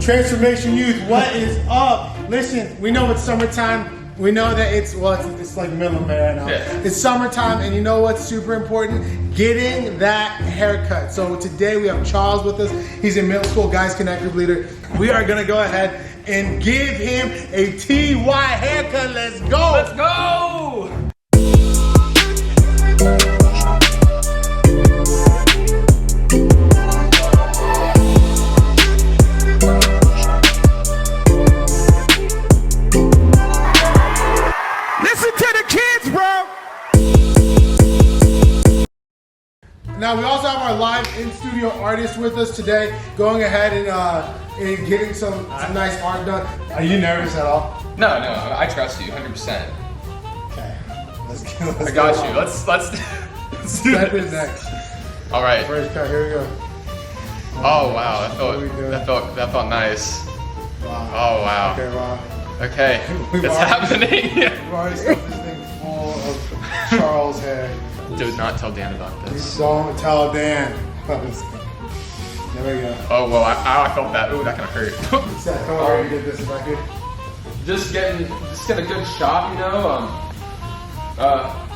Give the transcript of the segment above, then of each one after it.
Transformation Youth, what is up? Listen, we know it's summertime. We know that it's like middle of May right now. Yeah. It's summertime, and you know what's super important? Getting that haircut. So today we have Charles with us. He's a middle school Guys Connect leader. We are gonna go ahead and give him a TY haircut. Let's go. Let's go. Now we also have our live in-studio artist with us today, going ahead and getting some nice art done. Are you nervous at all? No, I trust you 100%. Okay, let's I got you. Let's do Step this. in next. All right. First cut. Here we go. Oh wow, that felt nice. Wow. Oh wow. Okay, wow. Okay, We've it's already- happening. We've already stuffed this thing full of Charles' hair. Do not tell Dan about this. Don't tell Dan. There we go. Oh well, I felt that. Ooh, that kind of hurt. Seth, come over and get this record. Just getting a good shot, you know.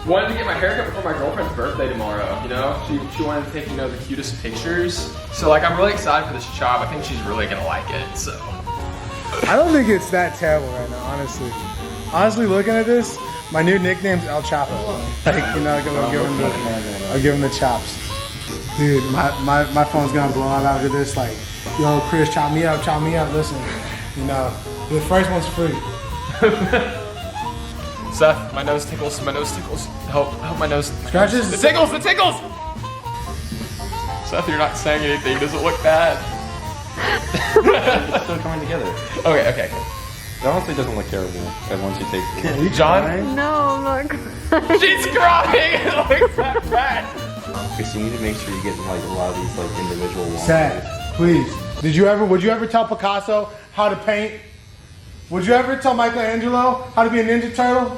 Wanted to get my haircut before my girlfriend's birthday tomorrow. You know, she wanted to take the cutest pictures. So like, I'm really excited for this job. I think she's really gonna like it. So. I don't think it's that terrible right now, honestly. Honestly, looking at this, my new nickname's El Chapo. Like, you know, I'll give him the chops. Dude, my phone's gonna blow up after this. Like, yo, Chris, chop me up. Listen, you know, the first one's free. Seth, my nose tickles. Help my nose. Scratches? The tickles. Seth, you're not saying anything. Does it look bad? It's still coming together. Okay. It honestly doesn't look terrible once you take it. Are you John? crying? No, I'm not crying. She's crying. It looks that bad. Because you need to make sure you get like a lot of these like individual ones. Sad, please. Would you ever tell Picasso how to paint? Would you ever tell Michelangelo how to be a Ninja Turtle?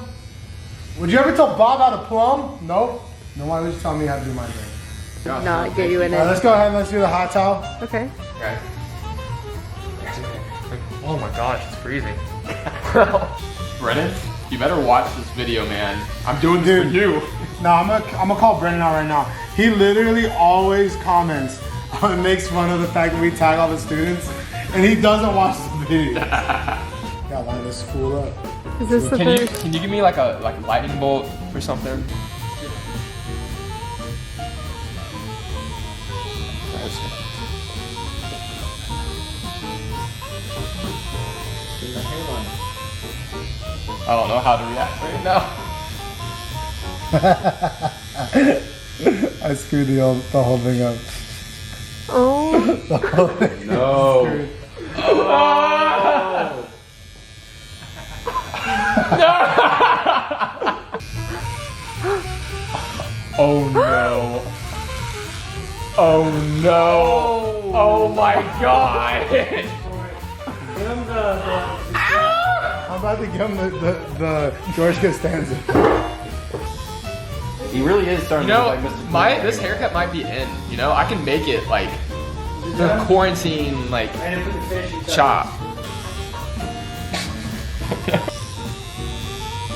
Would you ever tell Bob how to plumb? Nope. Then why would you tell me how to do my thing? Not get you in All right, it. let's go ahead and let's do the hot towel. Okay. Okay. Oh my gosh, it's freezing. Brennan, you better watch this video, man. I'm doing this for you. No, I'm gonna call Brennan out right now. He literally always comments and makes fun of the fact that we tag all the students, and he doesn't watch the video. Gotta line this fool up. Is this the first? Can you give me like a lightning bolt or something? I don't know how to react right now. I screwed the whole thing up. Oh. The whole thing No. screwed. Oh no. Oh no. Oh my god. I'm about to give him the George Costanza. He really is starting You know, to look like Mr. this haircut might be in. You know, I can make it like the quarantine like chop.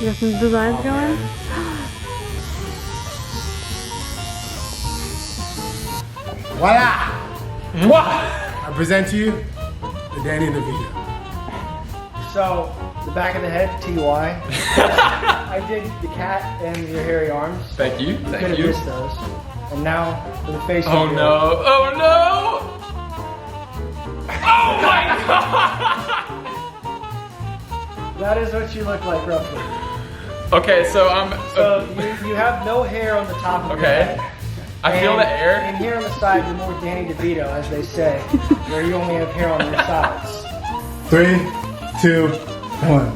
You have some designs going? Voila! What? I present to you the Danny DeVito. So, the back of the head, TY. I did the cat and your hairy arms. Thank you. You could Thank have you. missed those. And now, for the face Oh reveal. no. Oh no. Oh my god. That is what you look like, roughly. Okay, so I'm. So, you have no hair on the top of your Okay. head. I feel And- the air. And here on the side, you're more Danny DeVito, as they say, where you only have hair on your sides. 3, 2, 1.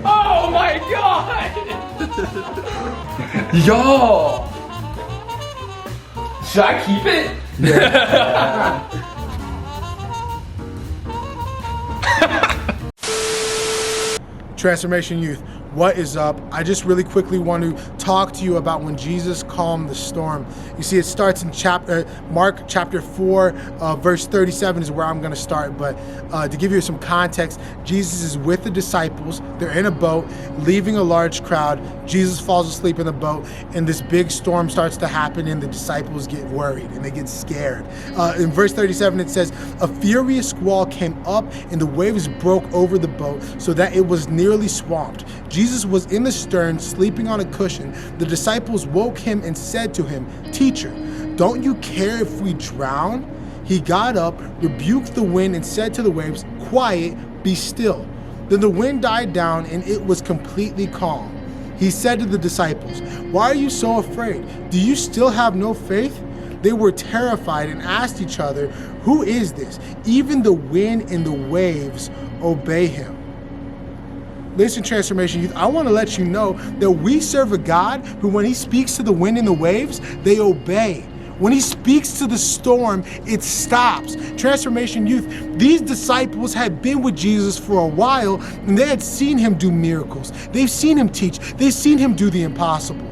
Oh my god! Yo! Should I keep it? Transformation Youth, What is up? I just really quickly want to talk to you about when Jesus calmed the storm. You see, it starts in Mark chapter 4, verse 37 is where I'm going to start. But to give you some context, Jesus is with the disciples. They're in a boat, leaving a large crowd. Jesus falls asleep in the boat, and this big storm starts to happen, and the disciples get worried, and they get scared. In verse 37, it says, a furious squall came up, and the waves broke over the boat so that it was nearly swamped. Jesus was in the stern, sleeping on a cushion. The disciples woke him and said to him, Teacher, don't you care if we drown? He got up, rebuked the wind, and said to the waves, Quiet, be still. Then the wind died down, and it was completely calm. He said to the disciples, Why are you so afraid? Do you still have no faith? They were terrified and asked each other, Who is this? Even the wind and the waves obey him. Listen, Transformation Youth, I want to let you know that we serve a God who, when he speaks to the wind and the waves, they obey. When he speaks to the storm, it stops. Transformation Youth, these disciples had been with Jesus for a while, and they had seen him do miracles. They've seen him teach. They've seen him do the impossible.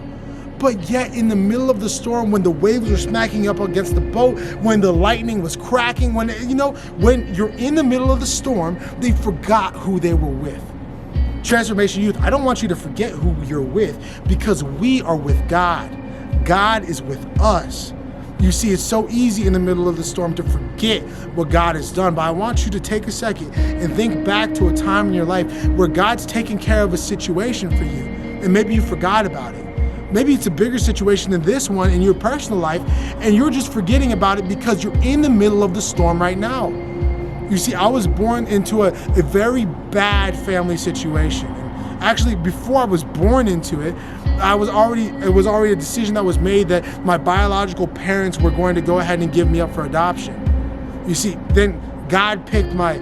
But yet in the middle of the storm, when the waves were smacking up against the boat, when the lightning was cracking, when you're in the middle of the storm, they forgot who they were with. Transformation Youth, I don't want you to forget who you're with, because we are with God. God is with us. You see, it's so easy in the middle of the storm to forget what God has done, but I want you to take a second and think back to a time in your life where God's taken care of a situation for you, and maybe you forgot about it. Maybe it's a bigger situation than this one in your personal life, and you're just forgetting about it because you're in the middle of the storm right now. You see, I was born into a very bad family situation. And actually, before I was born into it, it was already a decision that was made that my biological parents were going to go ahead and give me up for adoption. You see, then God picked my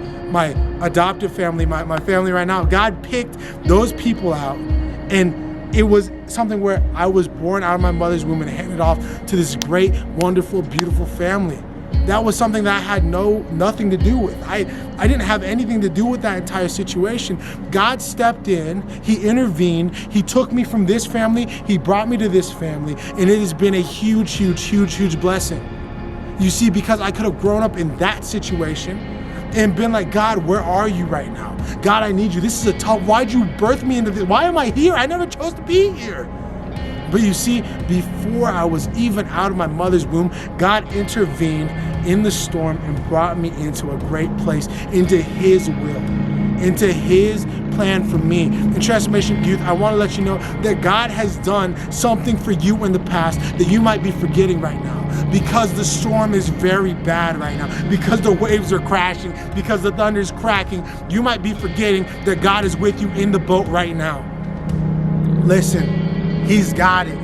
adoptive family, my family right now. God picked those people out, and it was something where I was born out of my mother's womb and handed off to this great, wonderful, beautiful family. That was something that I had nothing to do with. I didn't have anything to do with that entire situation. God stepped in, he intervened, he took me from this family, he brought me to this family, and it has been a huge, huge, huge, huge blessing. You see, because I could have grown up in that situation and been like, God, where are you right now? God, I need you. This is why'd you birth me into this? Why am I here? I never chose to be here. But you see, before I was even out of my mother's womb, God intervened in the storm and brought me into a great place, into his will, into his plan for me. In Transformation Youth, I want to let you know that God has done something for you in the past that you might be forgetting right now, because the storm is very bad right now, because the waves are crashing, because the thunder is cracking. You might be forgetting that God is with you in the boat right now. Listen. He's got it.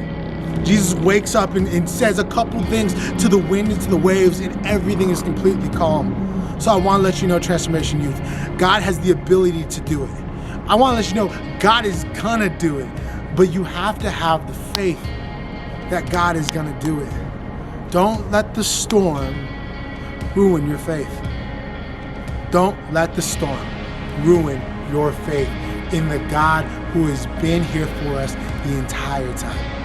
Jesus wakes up and says a couple things to the wind and to the waves, and everything is completely calm. So I want to let you know, Transformation Youth, God has the ability to do it. I want to let you know God is gonna do it, but you have to have the faith that God is gonna do it. Don't let the storm ruin your faith. Don't let the storm ruin your faith in the God who has been here for us the entire time.